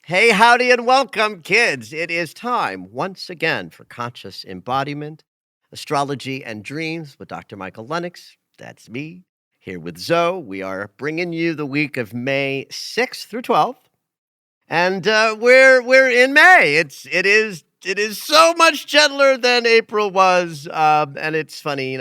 Hey, howdy, and welcome, kids. It is time once again for Conscious Embodiment, Astrology, and Dreams with Dr. Michael Lennox. That's me, here with Zoe. We are bringing you the week of May 6th through 12th, and we're in May. It is so much gentler than April was, and it's funny,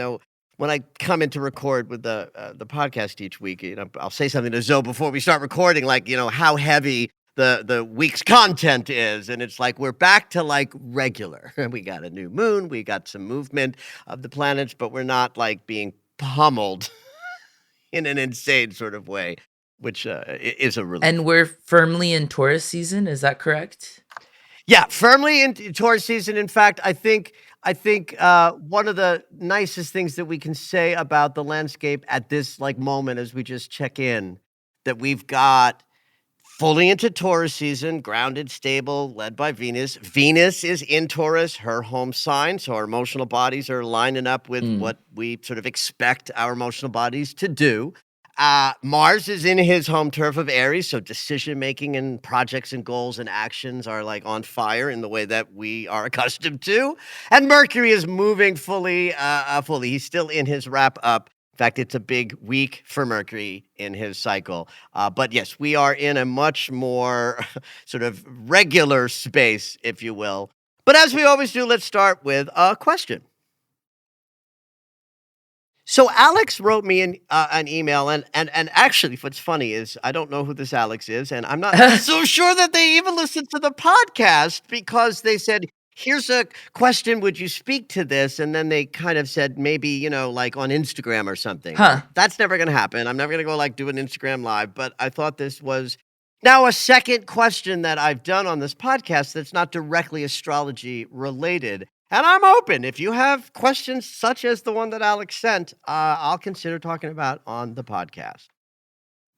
when I come in to record with the podcast each week, I'll say something to Zoe before we start recording, like how heavy the week's content is, and it's like we're back to like regular. We got a new moon, we got some movement of the planets, but we're not like being pummeled in an insane sort of way, which is a relief. And we're firmly in Taurus season, is that correct? Yeah, firmly in Taurus season. In fact, I think one of the nicest things that we can say about the landscape at this like moment as we just check in, that we've got fully into Taurus season, grounded, stable, led by Venus. Venus is in Taurus, her home sign, so our emotional bodies are lining up with what we sort of expect our emotional bodies to do. Mars is in his home turf of Aries, so decision-making and projects and goals and actions are like on fire in the way that we are accustomed to. And Mercury is moving fully. He's still in his wrap-up. In fact, it's a big week for Mercury in his cycle. But yes, we are in a much more sort of regular space, if you will. But as we always do, let's start with a question. So Alex wrote me an email, and actually what's funny is I don't know who this Alex is, and I'm not so sure that they even listened to the podcast, because they said, here's a question, would you speak to this? And then they kind of said maybe, like on Instagram or something. Huh. That's never going to happen. I'm never going to go like do an Instagram live, but I thought this was now a second question that I've done on this podcast that's not directly astrology related. And I'm open. If you have questions such as the one that Alex sent, I'll consider talking about on the podcast.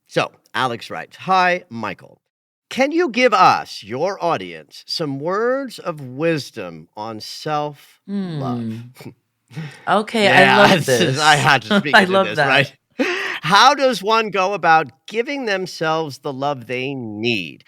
So Alex writes, "Hi, Michael. Can you give us, your audience, some words of wisdom on self-love?" Okay, Yeah, I love this. I had to speak I into love this, that. right? How does one go about giving themselves the love they need?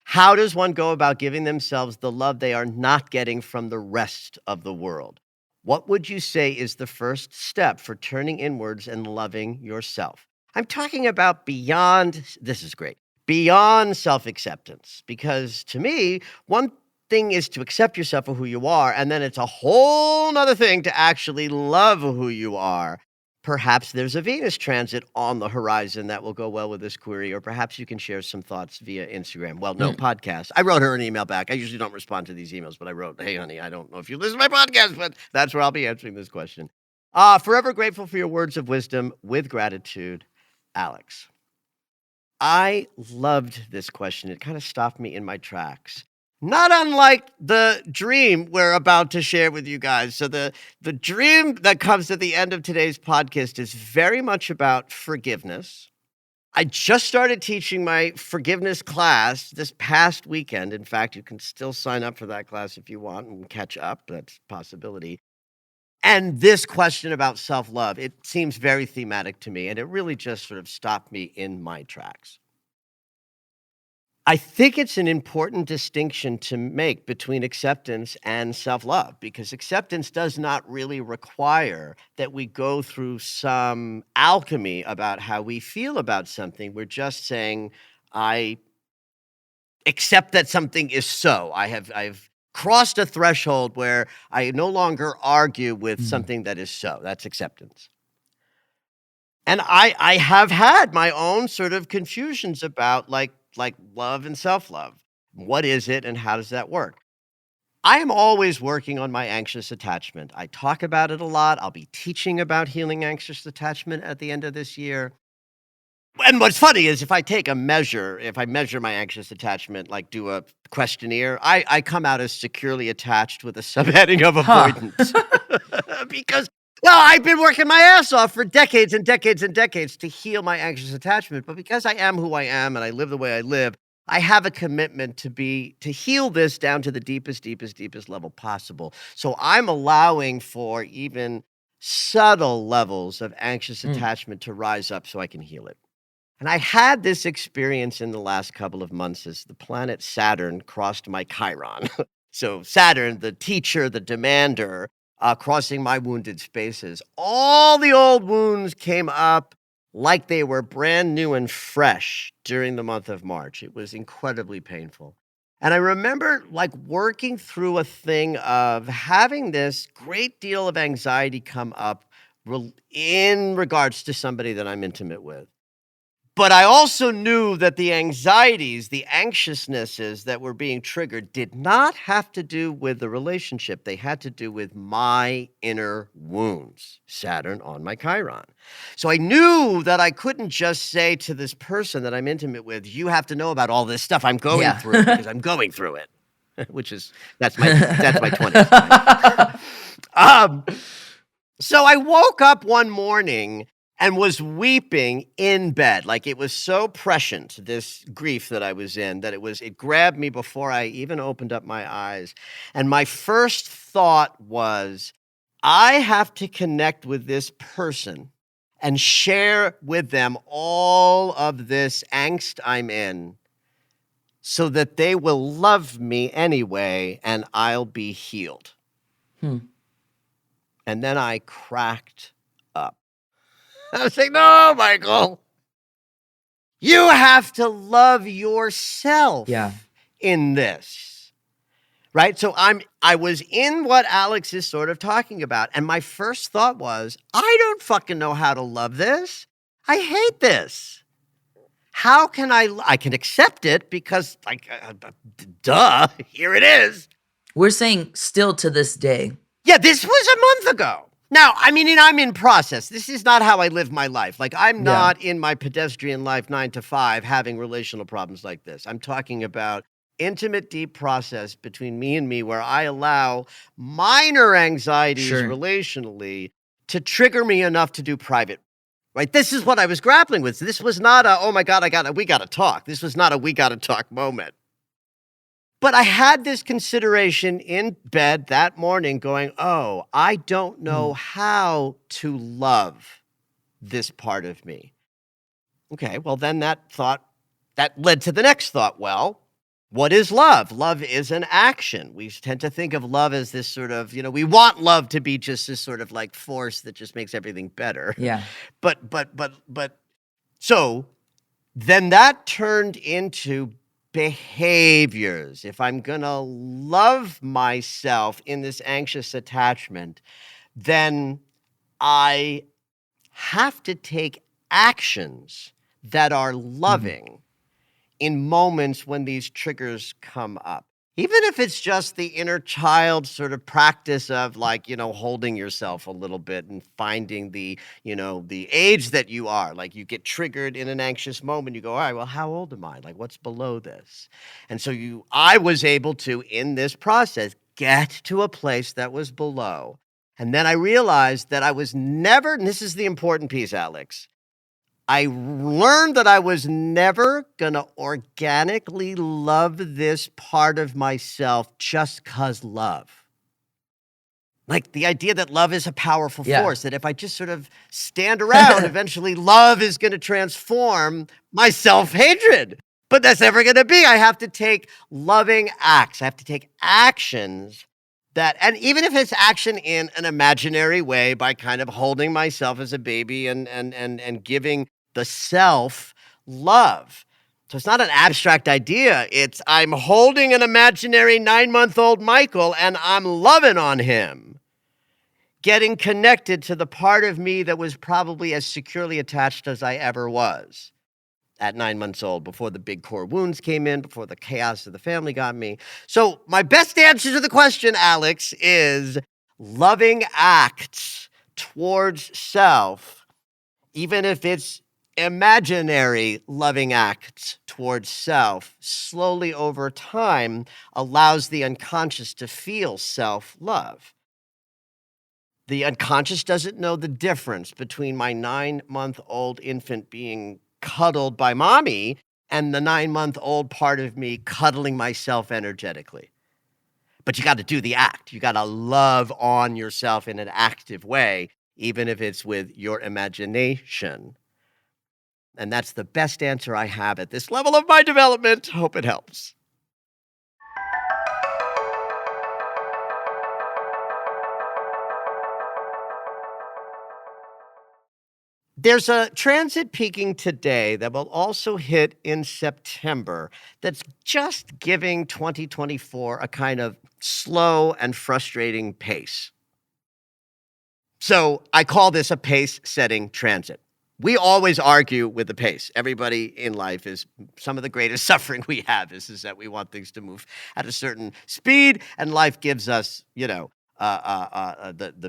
How does one go about giving themselves the love they are not getting from the rest of the world? What would you say is the first step for turning inwards and loving yourself? I'm talking about beyond, this is great, beyond self-acceptance. Because to me, one thing is to accept yourself for who you are, and then it's a whole nother thing to actually love who you are. Perhaps there's a Venus transit on the horizon that will go well with this query, or perhaps you can share some thoughts via Instagram. Well, no podcast. I wrote her an email back. I usually don't respond to these emails, but I wrote, "Hey, honey, I don't know if you listen to my podcast, but that's where I'll be answering this question. Forever grateful for your words of wisdom. With gratitude, Alex." I loved this question. It kind of stopped me in my tracks. Not unlike the dream we're about to share with you guys. So the dream that comes at the end of today's podcast is very much about forgiveness. I just started teaching my forgiveness class this past weekend. In fact, you can still sign up for that class if you want and catch up. That's a possibility. And this question about self-love, it seems very thematic to me, and it really just sort of stopped me in my tracks. I think it's an important distinction to make between acceptance and self-love, because acceptance does not really require that we go through some alchemy about how we feel about something. We're just saying, I accept that something is so. I've crossed a threshold where I no longer argue with something that is so. That's acceptance. And I have had my own sort of confusions about like love and self-love. What is it and how does that work? I am always working on my anxious attachment. I talk about it a lot. I'll be teaching about healing anxious attachment at the end of this year. And what's funny is if I measure my anxious attachment, like do a questionnaire, I come out as securely attached with a subheading of Huh. avoidant. Because, well, I've been working my ass off for decades and decades and decades to heal my anxious attachment. But because I am who I am and I live the way I live, I have a commitment to heal this down to the deepest, deepest, deepest level possible. So I'm allowing for even subtle levels of anxious Mm. attachment to rise up so I can heal it. And I had this experience in the last couple of months as the planet Saturn crossed my Chiron. So Saturn, the teacher, the demander, crossing my wounded spaces. All the old wounds came up like they were brand new and fresh during the month of March. It was incredibly painful. And I remember like working through a thing of having this great deal of anxiety come up in regards to somebody that I'm intimate with. But I also knew that the anxieties, the anxiousnesses that were being triggered did not have to do with the relationship. They had to do with my inner wounds, Saturn on my Chiron. So I knew that I couldn't just say to this person that I'm intimate with, you have to know about all this stuff I'm going Yeah. through because I'm going through it, that's my 20s. um, so I woke up one morning and was weeping in bed. Like it was so prescient, this grief that I was in, that it grabbed me before I even opened up my eyes. And my first thought was, I have to connect with this person and share with them all of this angst I'm in so that they will love me anyway and I'll be healed. Hmm. And then I cracked up. I was like, no, Michael, you have to love yourself Yeah. in this, right? So I was in what Alex is sort of talking about. And my first thought was, I don't fucking know how to love this. I hate this. How can I can accept it because like, duh, here it is. We're saying still to this day. Yeah, this was a month ago. Now, I mean, I'm in process. This is not how I live my life. Like, I'm Yeah. not in my pedestrian life 9 to 5 having relational problems like this. I'm talking about intimate, deep process between me and me where I allow minor anxieties Sure. relationally to trigger me enough to do private. Right? This is what I was grappling with. This was not a, oh my God, we got to talk. This was not a we got to talk moment. But I had this consideration in bed that morning going, oh, I don't know how to love this part of me. Okay, well, then that led to the next thought. Well, what is love? Love is an action. We tend to think of love as this sort of, we want love to be just this sort of like force that just makes everything better. Yeah. But so then that turned into behaviors. If I'm going to love myself in this anxious attachment, then I have to take actions that are loving in moments when these triggers come up. Even if it's just the inner child sort of practice of like, holding yourself a little bit and finding the age that you are. Like you get triggered in an anxious moment. You go, all right, well, how old am I? Like what's below this? And so I was able to, in this process, get to a place that was below. And then I realized that I was never, and this is the important piece, Alex, I learned that I was never going to organically love this part of myself just 'cause love. Like the idea that love is a powerful force, that if I just sort of stand around, eventually love is going to transform my self-hatred. But that's never going to be. I have to take loving acts. I have to take actions and even if it's action in an imaginary way by kind of holding myself as a baby and giving the self love. So it's not an abstract idea. It's I'm holding an imaginary 9-month-old Michael and I'm loving on him. Getting connected to the part of me that was probably as securely attached as I ever was. at 9 months old, before the big core wounds came in, before the chaos of the family got me. So my best answer to the question, Alex, is loving acts towards self, even if it's imaginary loving acts towards self, slowly over time allows the unconscious to feel self-love. The unconscious doesn't know the difference between my 9-month-old infant being cuddled by mommy and the 9-month-old part of me cuddling myself energetically. But you got to do the act. You got to love on yourself in an active way, even if it's with your imagination. And that's the best answer I have at this level of my development. Hope it helps. There's a transit peaking today that will also hit in September that's just giving 2024 a kind of slow and frustrating pace. So I call this a pace-setting transit. We always argue with the pace. Everybody in life is some of the greatest suffering we have is that we want things to move at a certain speed, and life gives us, the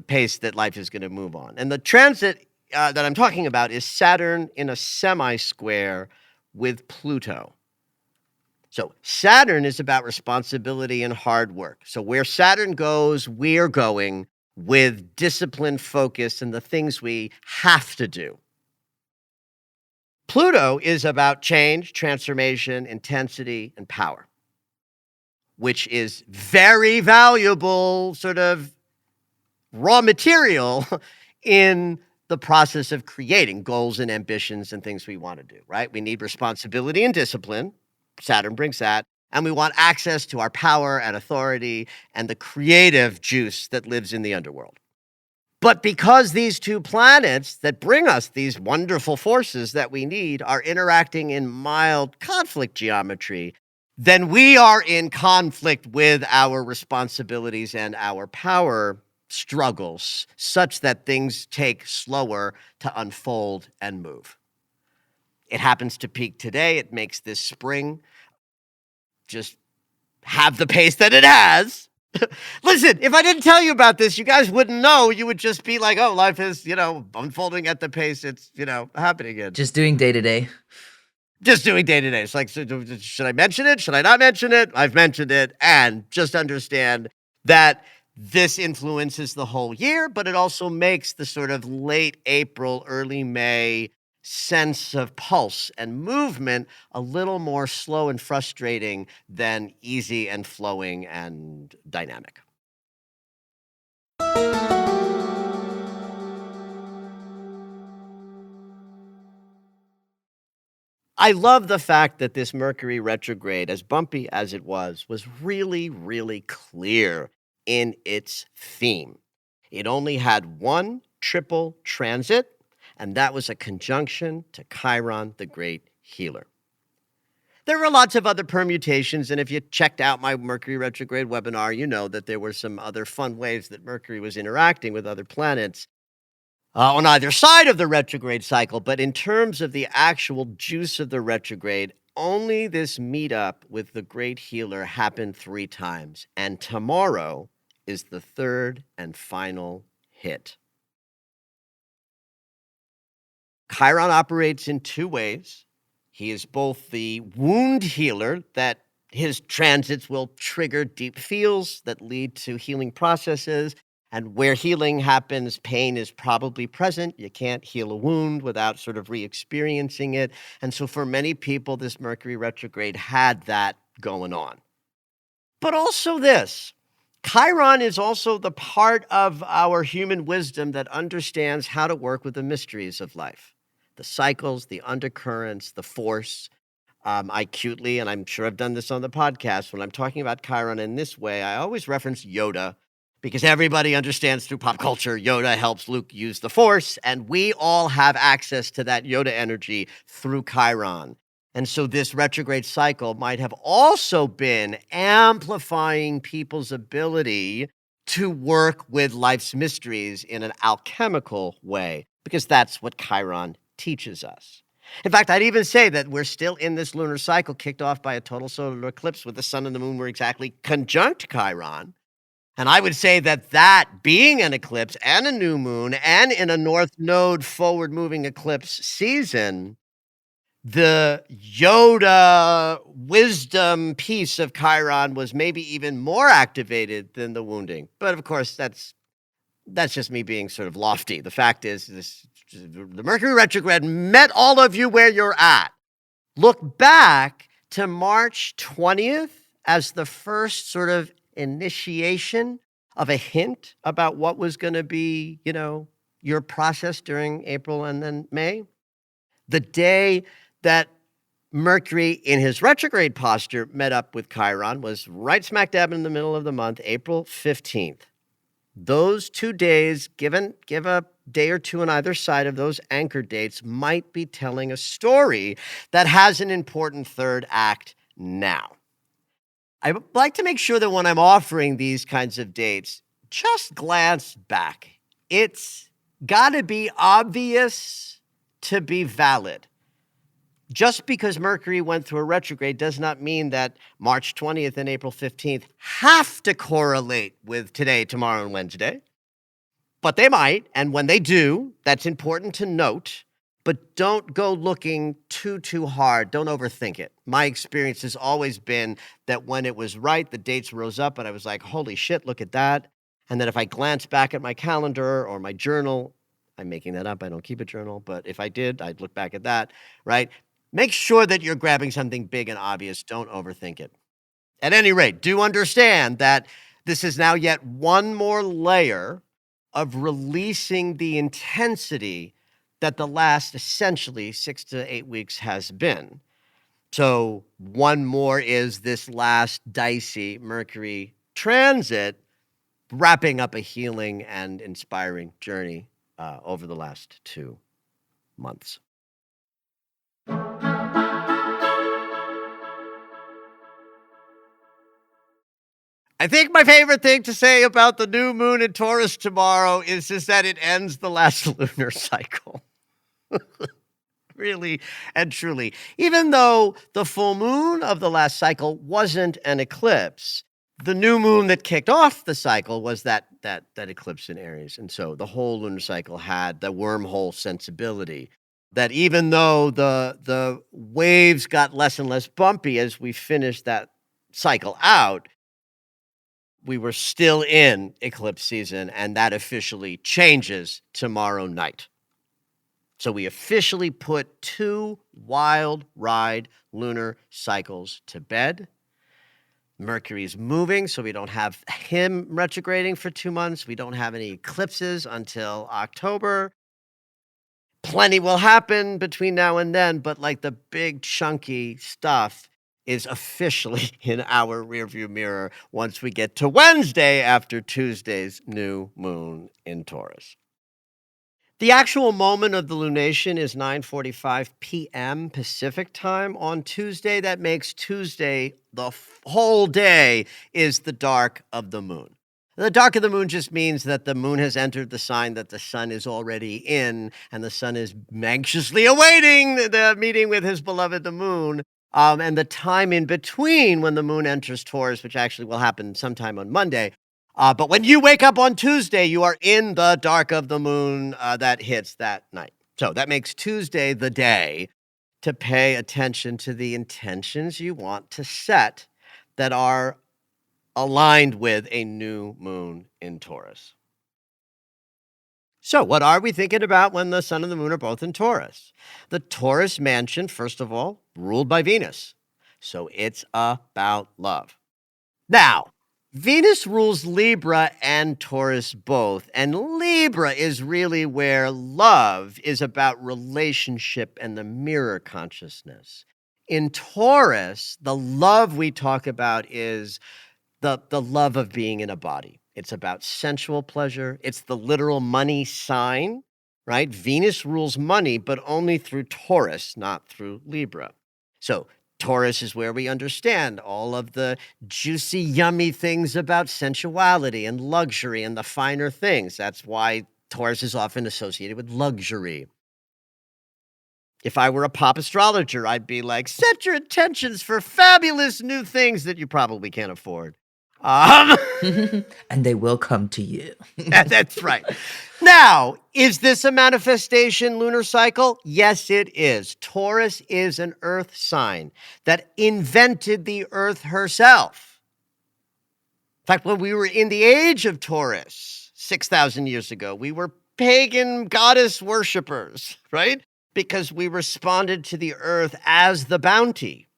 pace that life is going to move on. And the transit that I'm talking about is Saturn in a semi-square with Pluto. So Saturn is about responsibility and hard work. So where Saturn goes, we're going with discipline, focus, and the things we have to do. Pluto is about change, transformation, intensity, and power, which is very valuable sort of raw material in the process of creating goals and ambitions and things we want to do, right? We need responsibility and discipline. Saturn brings that. And we want access to our power and authority and the creative juice that lives in the underworld. But because these two planets that bring us these wonderful forces that we need are interacting in mild conflict geometry, then we are in conflict with our responsibilities and our power struggles, such that things take slower to unfold and move. It happens to peak today. It makes this spring just have the pace that it has. Listen, if I didn't tell you about this, you guys wouldn't know. You would just be like, oh, life is, unfolding at the pace it's, happening in. Just doing day to day. Just doing day to day. It's like, so should I mention it? Should I not mention it? I've mentioned it. And just understand that this influences the whole year, but it also makes the sort of late April, early May sense of pulse and movement a little more slow and frustrating than easy and flowing and dynamic. I love the fact that this Mercury retrograde, as bumpy as it was really, really clear in its theme. It only had one triple transit, and that was a conjunction to Chiron, the great healer. There were lots of other permutations, and if you checked out my Mercury retrograde webinar, you know that there were some other fun ways that Mercury was interacting with other planets on either side of the retrograde cycle. But in terms of the actual juice of the retrograde, only this meetup with the great healer happened 3 times, and tomorrow is the third and final hit. Chiron operates in 2 ways. He is both the wound healer, that his transits will trigger deep feels that lead to healing processes. And where healing happens, pain is probably present. You can't heal a wound without sort of re-experiencing it. And so for many people, this Mercury retrograde had that going on. But also this. Chiron is also the part of our human wisdom that understands how to work with the mysteries of life. The cycles, the undercurrents, the force. I acutely, and I'm sure I've done this on the podcast, when I'm talking about Chiron in this way, I always reference Yoda, because everybody understands through pop culture, Yoda helps Luke use the force, and we all have access to that Yoda energy through Chiron. And so this retrograde cycle might have also been amplifying people's ability to work with life's mysteries in an alchemical way, because that's what Chiron teaches us. In fact, I'd even say that we're still in this lunar cycle kicked off by a total solar eclipse with the sun and the moon were exactly conjunct Chiron. And I would say that that being an eclipse and a new moon and in a north node forward moving eclipse season, the Yoda wisdom piece of Chiron was maybe even more activated than the wounding. But of course, that's just me being sort of lofty. The fact is, the Mercury retrograde met all of you where you're at. Look back to March 20th as the first sort of initiation of a hint about what was going to be, your process during April and then May. The day that Mercury in his retrograde posture met up with Chiron was right smack dab in the middle of the month, April 15th. Those 2 days, give a day or two on either side of those anchor dates, might be telling a story that has an important third act now. I like to make sure that when I'm offering these kinds of dates, just glance back. It's got to be obvious to be valid. Just because Mercury went through a retrograde does not mean that March 20th and April 15th have to correlate with today, tomorrow, and Wednesday. But they might, and when they do, that's important to note. But don't go looking too hard. Don't overthink it. My experience has always been that when it was right, the dates rose up, and I was like, holy shit, look at that. And then if I glance back at my calendar or my journal, I'm making that up. I don't keep a journal, but if I did, I'd look back at that, right? Make sure that you're grabbing something big and obvious. Don't overthink it. At any rate, do understand that this is now yet one more layer of releasing the intensity that the last essentially 6 to 8 weeks has been. So one more is this last dicey Mercury transit, wrapping up a healing and inspiring journey over the last 2 months. I think my favorite thing to say about the new moon in Taurus tomorrow is just that it ends the last lunar cycle. Really and truly. Even though the full moon of the last cycle wasn't an eclipse, the new moon that kicked off the cycle was that eclipse in Aries. And so the whole lunar cycle had the wormhole sensibility that even though the waves got less and less bumpy as we finished that cycle out, we were still in eclipse season, and that officially changes tomorrow night. So we officially put 2 wild ride lunar cycles to bed. Mercury's moving, so we don't have him retrograding for 2 months. We don't have any eclipses until October. Plenty will happen between now and then, but like the big chunky stuff is officially in our rearview mirror once we get to Wednesday after Tuesday's new moon in Taurus. The actual moment of the lunation is 9:45 p.m. Pacific time on Tuesday. That makes Tuesday, the whole day, is the dark of the moon. The dark of the moon just means that the moon has entered the sign that the sun is already in, and the sun is anxiously awaiting the meeting with his beloved, the moon. And the time in between when the moon enters Taurus, which actually will happen sometime on Monday. But when you wake up on Tuesday, you are in the dark of the moon that hits that night. So that makes Tuesday the day to pay attention to the intentions you want to set that are aligned with a new moon in Taurus. So what are we thinking about when the sun and the moon are both in Taurus? The Taurus mansion, first of all, ruled by Venus. So it's about love. Now, Venus rules Libra and Taurus both, and Libra is really where love is about relationship and the mirror consciousness. In Taurus, the love we talk about is the love of being in a body. It's about sensual pleasure. It's the literal money sign, right? Venus rules money, but only through Taurus, not through Libra. So Taurus is where we understand all of the juicy, yummy things about sensuality and luxury and the finer things. That's why Taurus is often associated with luxury. If I were a pop astrologer, I'd be like, set your intentions for fabulous new things that you probably can't afford. Um, And they will come to you. that's right. Now, is this a manifestation lunar cycle? Yes, it is. Taurus is an earth sign that invented the earth herself. In fact, when we were in the age of Taurus 6,000 years ago, we were pagan goddess worshippers, right? Because we responded to the earth as the bounty.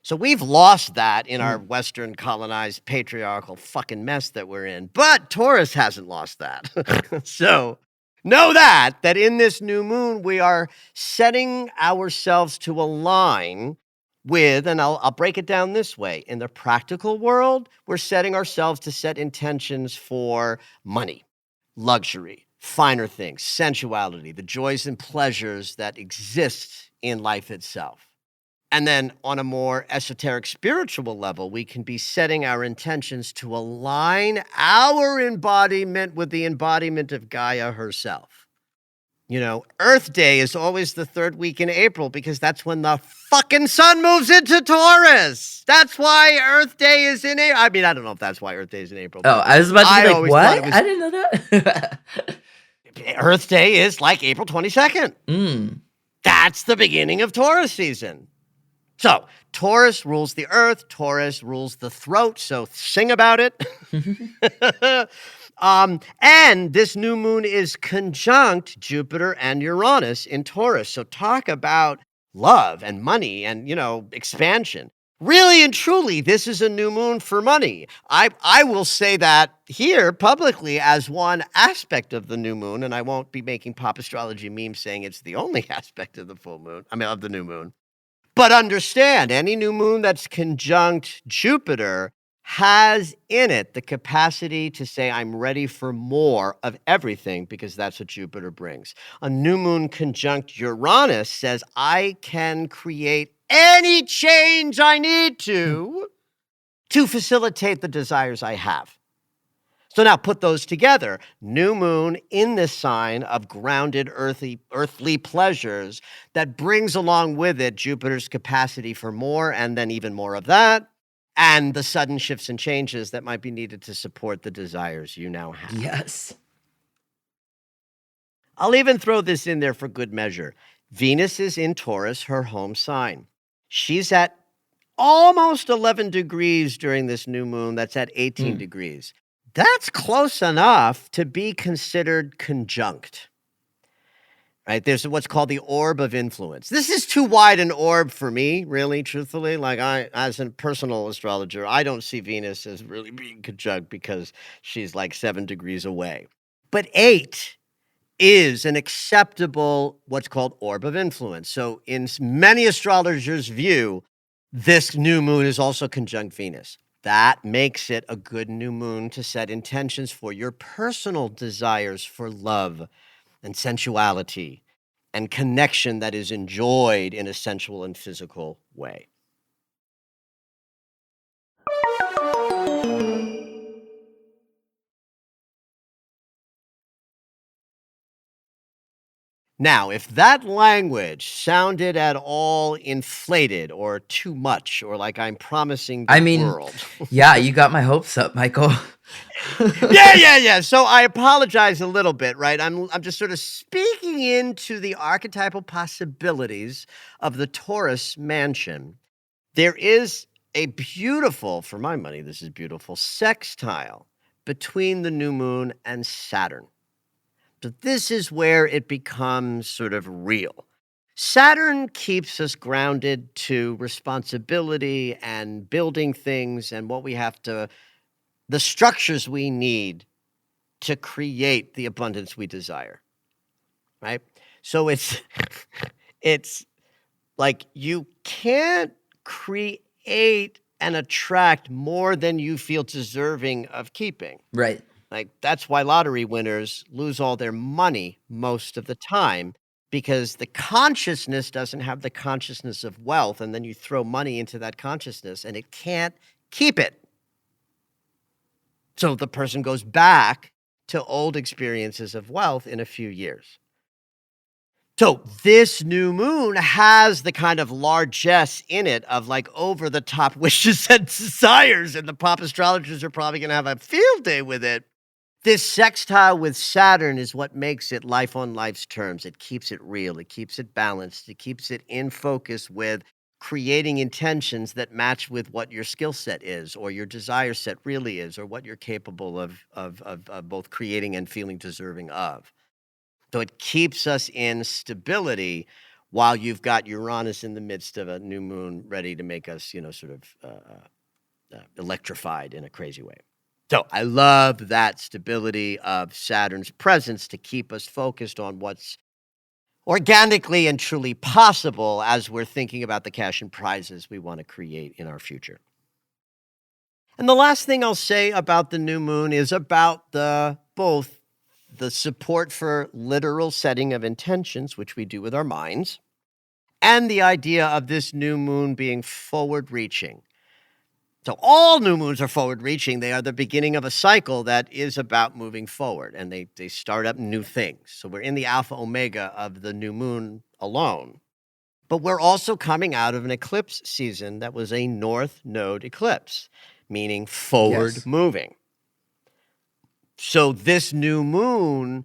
So we've lost that in our Western colonized patriarchal fucking mess that we're in. But Taurus hasn't lost that. So know that in this new moon, we are setting ourselves to align with, and I'll break it down this way. In the practical world, we're setting ourselves to set intentions for money, luxury, finer things, sensuality, the joys and pleasures that exist in life itself. And then on a more esoteric spiritual level, we can be setting our intentions to align our embodiment with the embodiment of Gaia herself. You know, Earth Day is always the third week in April because that's when the fucking sun moves into Taurus. That's why Earth Day is in April. I mean, I don't know if that's why Earth Day is in April. Oh, I was about to be like, always thought it what? was I didn't know that. Earth Day is like April 22nd. Mm. That's the beginning of Taurus season. So Taurus rules the earth. Taurus rules the throat. So sing about it. And this new moon is conjunct Jupiter and Uranus in Taurus. So talk about love and money and, expansion. Really and truly, this is a new moon for money. I will say that here publicly as one aspect of the new moon, and I won't be making pop astrology memes saying it's the only aspect of the of the new moon. But understand, any new moon that's conjunct Jupiter has in it the capacity to say, I'm ready for more of everything, because that's what Jupiter brings. A new moon conjunct Uranus says, I can create any change I need to facilitate the desires I have. So now put those together. New moon in this sign of grounded earthly pleasures that brings along with it Jupiter's capacity for more and then even more of that, and the sudden shifts and changes that might be needed to support the desires you now have. Yes. I'll even throw this in there for good measure. Venus is in Taurus, her home sign. She's at almost 11 degrees during this new moon. That's at 18 degrees. That's close enough to be considered conjunct, right? There's what's called the orb of influence. This is too wide an orb for me, really, truthfully. Like as a personal astrologer, I don't see Venus as really being conjunct because she's like 7 degrees away. But 8 is an acceptable, what's called orb of influence. So in many astrologers' view, this new moon is also conjunct Venus. That makes it a good new moon to set intentions for your personal desires for love and sensuality and connection that is enjoyed in a sensual and physical way. Now, if that language sounded at all inflated or too much, or like I'm promising the I mean, world. yeah, you got my hopes up, Michael. Yeah. So I apologize a little bit, right? I'm just sort of speaking into the archetypal possibilities of the Taurus mansion. There is a beautiful, for my money, this is beautiful, sextile between the new moon and Saturn. So this is where it becomes sort of real. Saturn keeps us grounded to responsibility and building things and what we have to, the structures we need to create the abundance we desire, right? So it's like you can't create and attract more than you feel deserving of keeping. Right. Like that's why lottery winners lose all their money most of the time, because the consciousness doesn't have the consciousness of wealth, and then you throw money into that consciousness and it can't keep it. So the person goes back to old experiences of wealth in a few years. So this new moon has the kind of largesse in it of like over the top wishes and desires, and the pop astrologers are probably going to have a field day with it. This sextile with Saturn is what makes it life on life's terms. It keeps it real, it keeps it balanced, it keeps it in focus with creating intentions that match with what your skill set is, or your desire set really is, or what you're capable of both creating and feeling deserving of. So it keeps us in stability while you've got Uranus in the midst of a new moon ready to make us, sort of electrified in a crazy way. So I love that stability of Saturn's presence to keep us focused on what's organically and truly possible as we're thinking about the cash and prizes we want to create in our future. And the last thing I'll say about the new moon is about both the support for literal setting of intentions, which we do with our minds, and the idea of this new moon being forward reaching. So all new moons are forward reaching. They are the beginning of a cycle that is about moving forward, and they start up new things. So we're in the alpha omega of the new moon alone. But we're also coming out of an eclipse season that was a north node eclipse, meaning forward Yes. moving. So this new moon,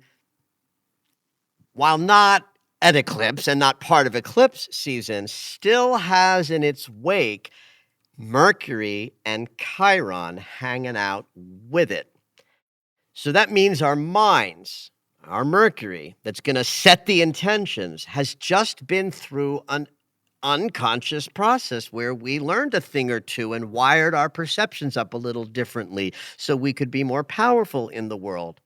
while not an eclipse and not part of eclipse season, still has in its wake Mercury and Chiron hanging out with it. So that means our minds, our Mercury, that's going to set the intentions, has just been through an unconscious process where we learned a thing or two and wired our perceptions up a little differently so we could be more powerful in the world.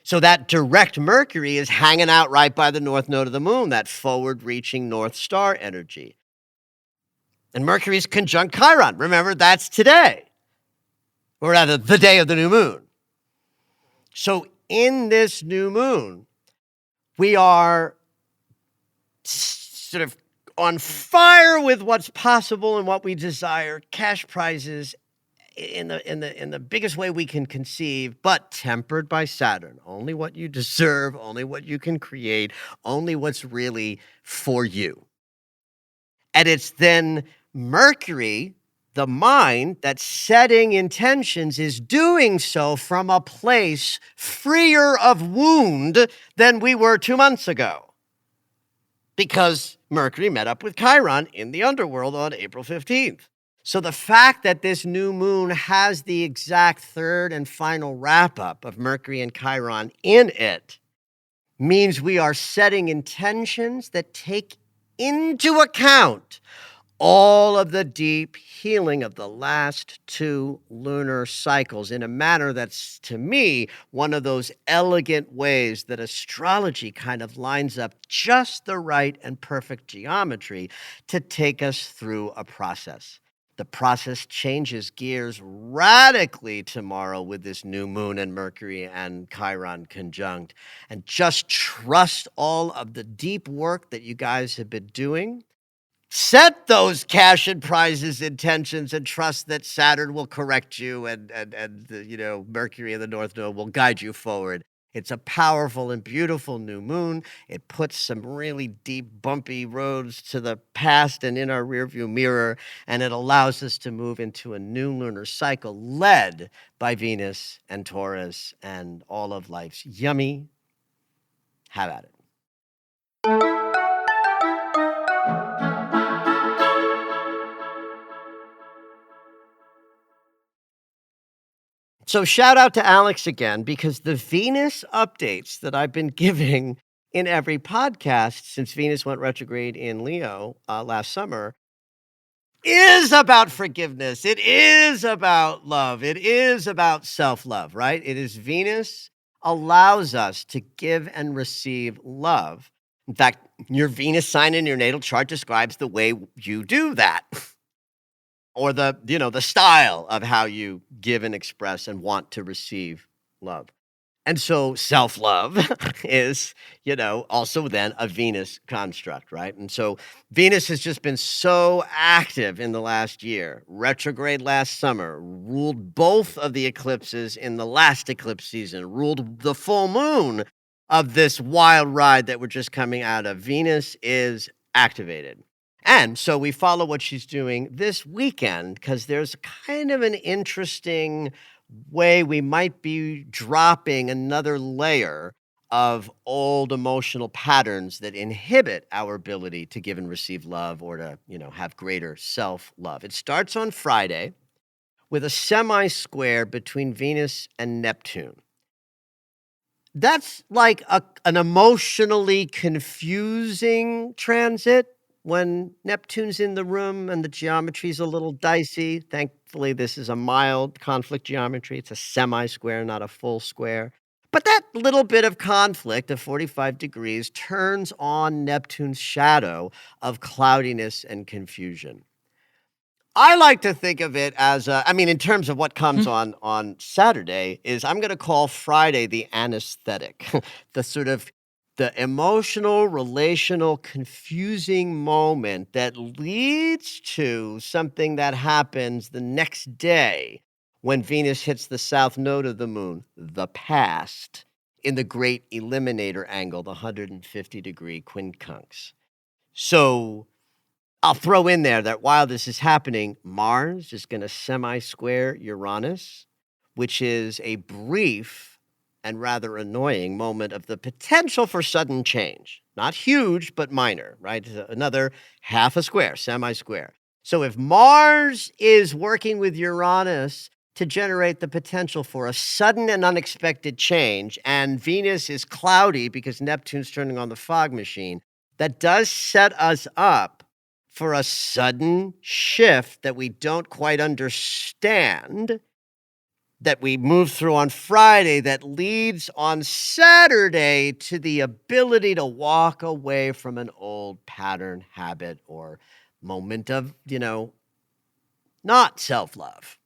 So that direct Mercury is hanging out right by the north node of the moon, that forward-reaching North Star energy. And Mercury's conjunct Chiron. Remember, that's today, or rather, the day of the new moon. So in this new moon, we are sort of on fire with what's possible and what we desire, cash prizes in the biggest way we can conceive, but tempered by Saturn. Only what you deserve, only what you can create, only what's really for you. And it's then Mercury, the mind, that's setting intentions, is doing so from a place freer of wound than we were 2 months ago. Because Mercury met up with Chiron in the underworld on April 15th. So the fact that this new moon has the exact third and final wrap-up of Mercury and Chiron in it means we are setting intentions that take into account all of the deep healing of the last 2 lunar cycles in a manner that's, to me, one of those elegant ways that astrology kind of lines up just the right and perfect geometry to take us through a process. The process changes gears radically tomorrow with this new moon and Mercury and Chiron conjunct. And just trust all of the deep work that you guys have been doing. Set those cash and prizes intentions and trust that Saturn will correct you and Mercury in the North Node will guide you forward. It's a powerful and beautiful new moon. It puts some really deep, bumpy roads to the past and in our rearview mirror, and it allows us to move into a new lunar cycle led by Venus and Taurus and all of life's yummy. Have at it. So shout out to Alex again, because the Venus updates that I've been giving in every podcast since Venus went retrograde in Leo last summer is about forgiveness. It is about love. It is about self-love, right? It is Venus allows us to give and receive love. In fact, your Venus sign in your natal chart describes the way you do that. Or the style of how you give and express and want to receive love. And so self-love is, also then a Venus construct, right? And so Venus has just been so active in the last year. Retrograde last summer, ruled both of the eclipses in the last eclipse season, ruled the full moon of this wild ride that we're just coming out of. Venus is activated. And so we follow what she's doing this weekend because there's kind of an interesting way we might be dropping another layer of old emotional patterns that inhibit our ability to give and receive love or to, have greater self-love. It starts on Friday with a semi-square between Venus and Neptune. That's like an emotionally confusing transit when Neptune's in the room and the geometry's a little dicey. Thankfully, this is a mild conflict geometry. It's a semi-square, not a full square. But that little bit of conflict of 45 degrees turns on Neptune's shadow of cloudiness and confusion. I like to think of it as, in terms of what comes on Saturday, is I'm going to call Friday the anesthetic, the sort of the emotional, relational, confusing moment that leads to something that happens the next day when Venus hits the south node of the moon, the past, in the great eliminator angle, the 150-degree quincunx. So I'll throw in there that while this is happening, Mars is going to semi-square Uranus, which is a brief and rather annoying moment of the potential for sudden change. Not huge, but minor, right? Another half a square, semi-square. So if Mars is working with Uranus to generate the potential for a sudden and unexpected change, and Venus is cloudy because Neptune's turning on the fog machine, that does set us up for a sudden shift that we don't quite understand, that we move through on Friday, that leads on Saturday to the ability to walk away from an old pattern, habit, or moment of, not self-love.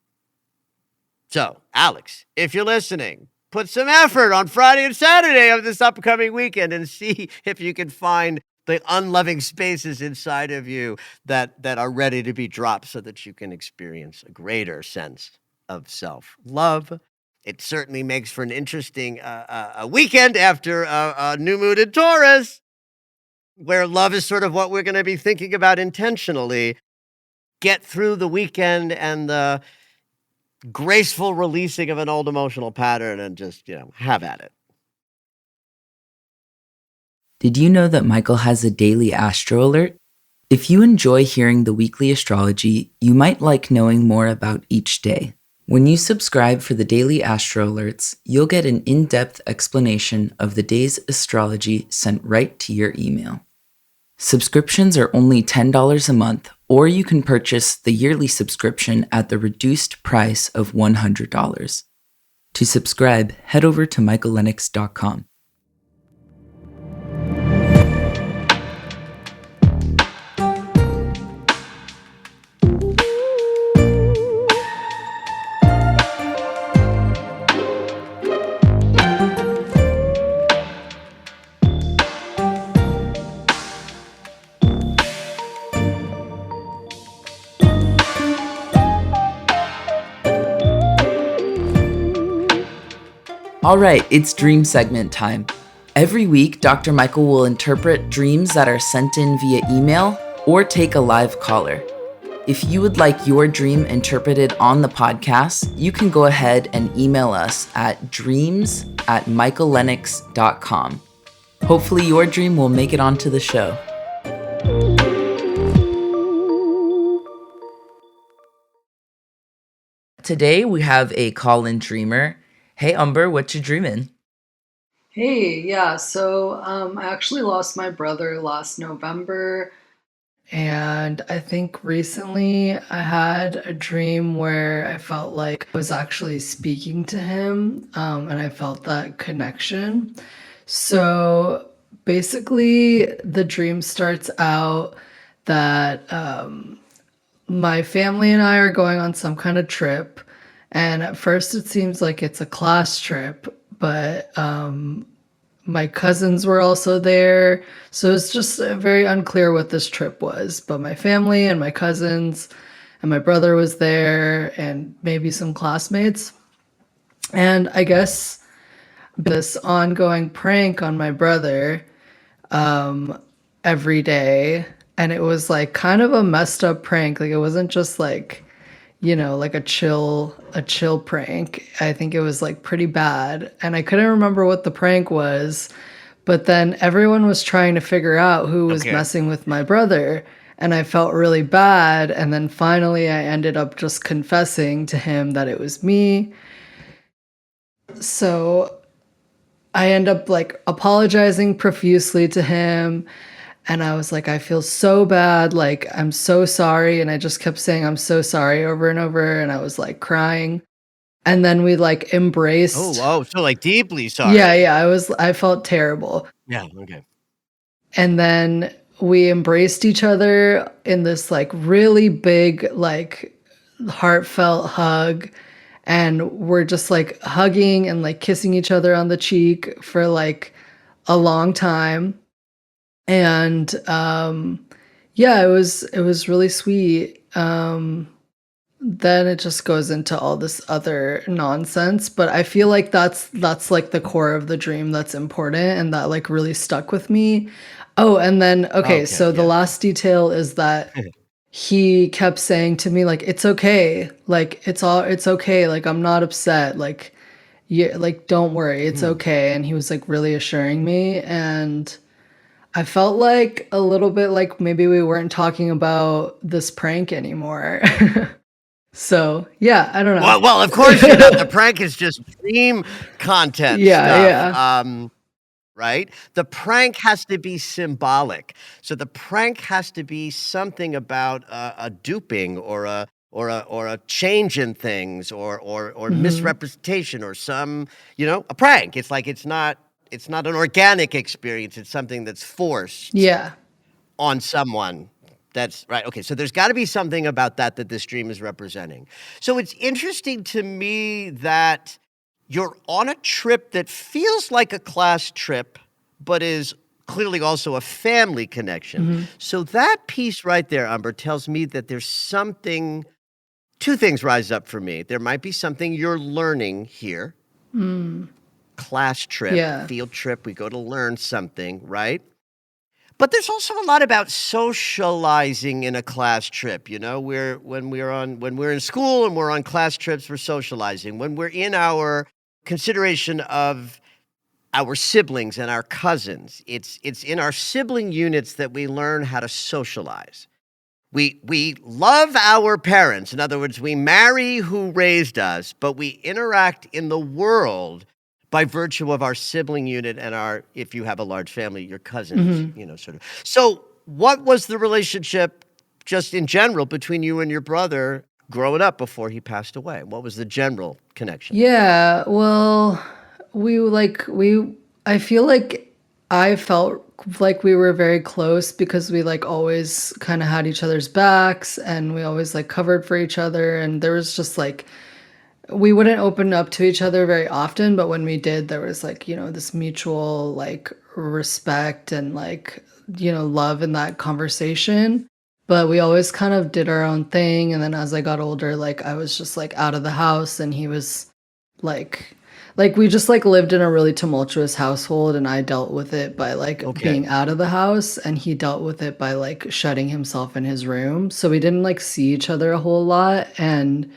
So, Alex, if you're listening, put some effort on Friday and Saturday of this upcoming weekend and see if you can find the unloving spaces inside of you that are ready to be dropped so that you can experience a greater sense of self-love. It certainly makes for an interesting weekend after a new moon in Taurus, where love is sort of what we're going to be thinking about intentionally. Get through the weekend and the graceful releasing of an old emotional pattern and just, have at it. Did you know that Michael has a daily astro alert? If you enjoy hearing the weekly astrology, you might like knowing more about each day. When you subscribe for the daily astro alerts, you'll get an in-depth explanation of the day's astrology sent right to your email. Subscriptions are only $10 a month, or you can purchase the yearly subscription at the reduced price of $100. To subscribe, head over to michaellennox.com. All right, it's dream segment time. Every week, Dr. Michael will interpret dreams that are sent in via email or take a live caller. If you would like your dream interpreted on the podcast, you can go ahead and email us at dreams@michaellennox.com. Hopefully your dream will make it onto the show. Today we have a call-in dreamer. Hey Umber, what you dreaming? Hey, yeah, so I actually lost my brother last November, and I think recently I had a dream where I felt like I was actually speaking to him, and I felt that connection. So basically, the dream starts out that my family and I are going on some kind of trip, and at first it seems like it's a class trip, but my cousins were also there. So it's just very unclear what this trip was. But my family and my cousins and my brother was there and maybe some classmates. And I guess this ongoing prank on my brother every day. And it was like kind of a messed up prank. Like it wasn't just like, like a chill prank. I think it was like pretty bad. And I couldn't remember what the prank was, but then everyone was trying to figure out who was Okay. messing with my brother. And I felt really bad. And then finally I ended up just confessing to him that it was me. So I end up like apologizing profusely to him. And I was like, I feel so bad. Like, I'm so sorry. And I just kept saying, I'm so sorry over and over. And I was like crying. And then we like Oh, embraced. oh, so, like, deeply Yeah, sorry. yeah. I felt terrible. Yeah, okay. And then we embraced each other in this like really big, like heartfelt hug. And we're just like hugging and like kissing each other on the cheek for like a long time. And yeah, it was really sweet. Then it just goes into all this other nonsense, but I feel like that's like the core of the dream that's important and that like really stuck with me. Oh, and then okay, Okay, so the yeah. last detail is that he kept saying to me like it's okay, like it's okay, like I'm not upset, like yeah, like don't worry, it's Hmm. okay, and he was like really assuring me. And I felt like a little bit like maybe we weren't talking about this prank anymore. So, yeah, I don't Well, of course you're not. The know. prank is just dream content Yeah, stuff, yeah. right? The prank has to be symbolic. So the prank has to be something about a duping or a change in things or Mhm. misrepresentation or some, a prank. It's like it's not an organic experience. It's something that's forced Yeah. on someone. That's right. Okay, so there's got to be something about that this dream is representing. So it's interesting to me that you're on a trip that feels like a class trip, but is clearly also a family connection. Mhm. So that piece right there, Umber, tells me that there's something, two things rise up for me. There might be something you're learning here, Mm. class trip, Yeah. field trip, we go to learn something, right? But there's also a lot about socializing in a class trip, when we're in school and we're on class trips, we're socializing. When we're in our consideration of our siblings and our cousins, it's in our sibling units that we learn how to socialize. We love our parents. In other words, we marry who raised us, but we interact in the world by virtue of our sibling unit and if you have a large family, your cousins, Mhm. sort of. So, what was the relationship just in general between you and your brother growing up before he passed away? What was the general connection? Yeah, well, I feel like I felt like we were very close because we like always kind of had each other's backs and we always like covered for each other, and there was just like we wouldn't open up to each other very often, but when we did, there was like, this mutual like respect and like, love in that conversation. But we always kind of did our own thing. And then as I got older, like I was just like out of the house and he was like, we just like lived in a really tumultuous household and I dealt with it by like being Okay. out of the house and he dealt with it by like shutting himself in his room. So we didn't like see each other a whole lot. And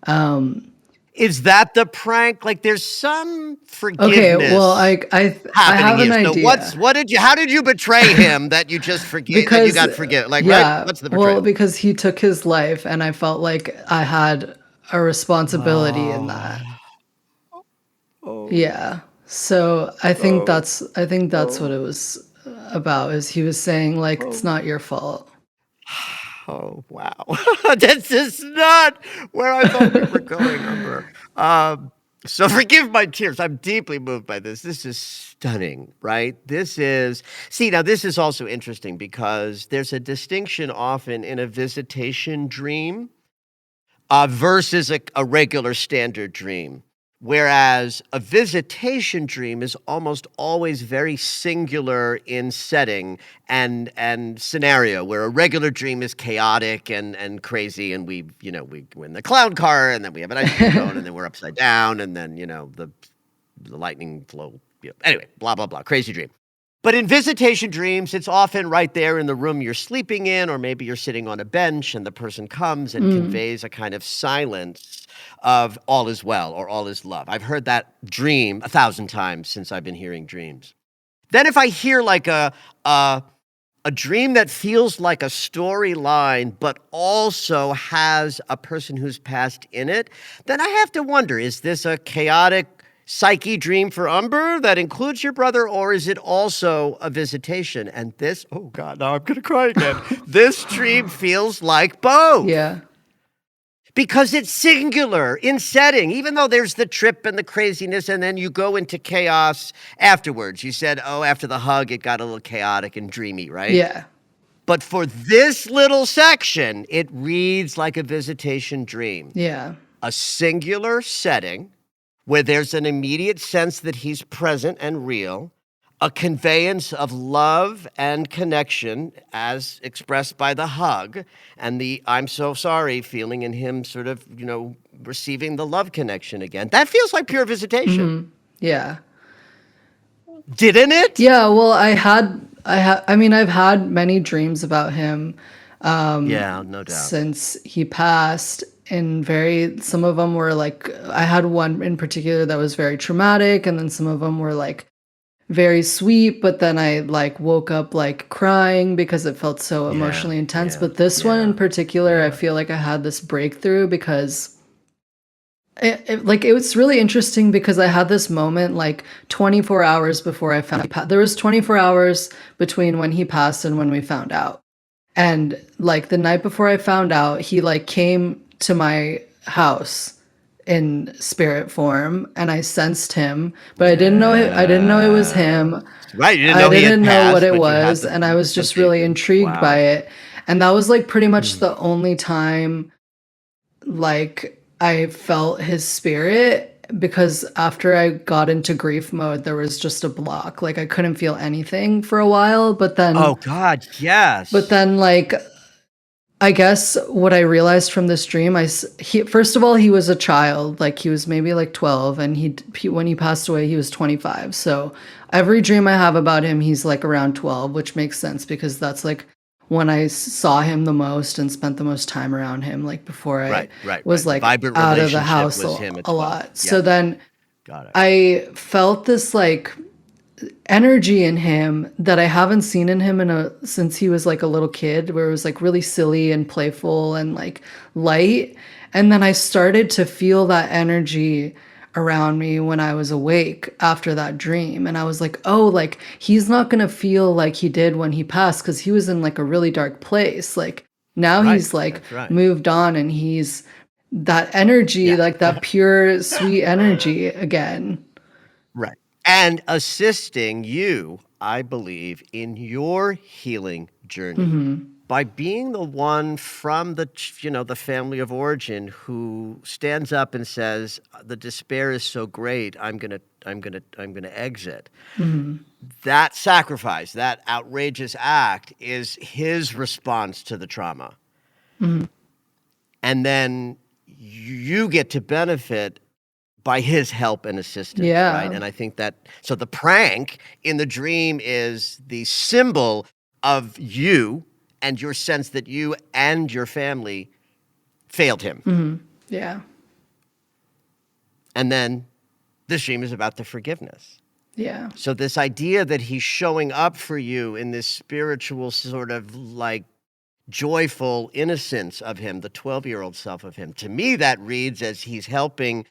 um Is that the prank? Like there's some Okay, well, forgiveness I happening have an here. So idea how did you betray him that you just forget that you because got forgiven? Like, right? yeah, What's the well, betrayal? because he took his life and I felt like I had a responsibility in Oh. that. Oh. Yeah. So Oh. I think that's what Oh. it was about is he was saying like it's Oh. not your fault. Oh, wow. This is not where I thought we were going, Umber. So forgive my tears. I'm deeply moved by this. This is stunning, right? Now this is also interesting because there's a distinction often in a visitation dream versus a regular standard dream. Whereas a visitation dream is almost always very singular in setting and scenario, where a regular dream is chaotic and crazy, and we're in the clown car, and then we have an ice cream cone, and then we're upside down, and then the the lightning flow. Anyway, blah, blah, blah, crazy dream. But in visitation dreams, it's often right there in the room you're sleeping in, or maybe you're sitting on a bench and the person comes and conveys a kind of silence of all is well or all is love. I've heard that dream 1,000 times since I've been hearing dreams. Then if I hear like a dream that feels like a storyline, but also has a person who's passed in it, then I have to wonder, is this a chaotic psyche dream for Umber that includes your brother, or is it also a visitation? And this, oh God, now I'm going to cry again. This dream feels like both. Yeah. Because it's singular in setting, even though there's the trip and the craziness, and then you go into chaos afterwards. You said, oh, after the hug, it got a little chaotic and dreamy, right? Yeah. But for this little section, it reads like a visitation dream. Yeah. A singular setting where there's an immediate sense that he's present and real, a conveyance of love and connection as expressed by the hug, and the I'm so sorry feeling in him sort of, receiving the love connection again. That feels like pure visitation. Yeah. Didn't it? Yeah, well, I've had many dreams about him. Yeah, no doubt. Since he passed, and some of them were like, I had one in particular that was very traumatic, and then some of them were like very sweet, but then I like woke up like crying because it felt so emotionally intense. But this one in particular, I feel like I had this breakthrough because it was really interesting because I had this moment like 24 hours before I found out. There was 24 hours between when he passed and when we found out. And like the night before I found out, he like came to my house in spirit form, and I sensed him, but I didn't know it was him. Right, you didn't know I didn't know what it but you had was, and I was just really intrigued by it. And that was like pretty much the only time like I felt his spirit, because after I got into grief mode, there was just a block. Like I couldn't feel anything for a while, but then oh God, yes. But then like I guess what I realized from this dream, first of all, he was a child, like he was maybe like 12, and he when he passed away, he was 25. So every dream I have about him, he's like around 12, which makes sense because that's like when I saw him the most and spent the most time around him, like before I was like out of the house a lot. Yeah. So then I felt this like energy in him that I haven't seen in him since he was like a little kid, where it was like really silly and playful and like light. And then I started to feel that energy around me when I was awake after that dream. And I was like, oh, like he's not going to feel like he did when he passed, because he was in like a really dark place. Like now he's like moved on, and he's that energy, like that pure, sweet energy again. Right. And assisting you, I believe, in your healing journey by being the one from the family of origin who stands up and says, the despair is so great, I'm gonna exit. That sacrifice, that outrageous act, is his response to the trauma. And then you get to benefit by his help and assistance, right? And I think so the prank in the dream is the symbol of you and your sense that you and your family failed him. Yeah. And then this dream is about the forgiveness. Yeah. So this idea that he's showing up for you in this spiritual sort of like joyful innocence of him, the 12-year-old self of him, to me that reads as he's helping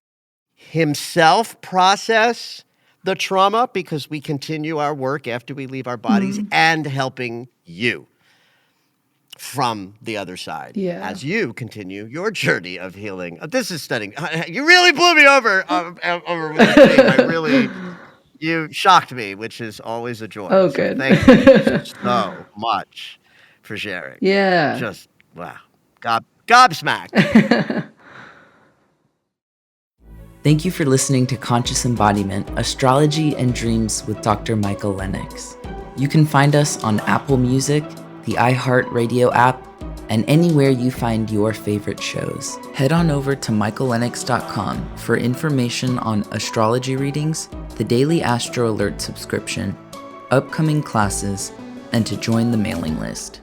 himself process the trauma, because we continue our work after we leave our bodies, and helping you from the other side as you continue your journey of healing. This is stunning. You really blew me over with this theme. You shocked me, which is always a joy. Oh, so good. Thank you so much for sharing. Yeah. Just, wow. Gobsmacked. Thank you for listening to Conscious Embodiment, Astrology and Dreams with Dr. Michael Lennox. You can find us on Apple Music, the iHeartRadio app, and anywhere you find your favorite shows. Head on over to michaellennox.com for information on astrology readings, the Daily Astro Alert subscription, upcoming classes, and to join the mailing list.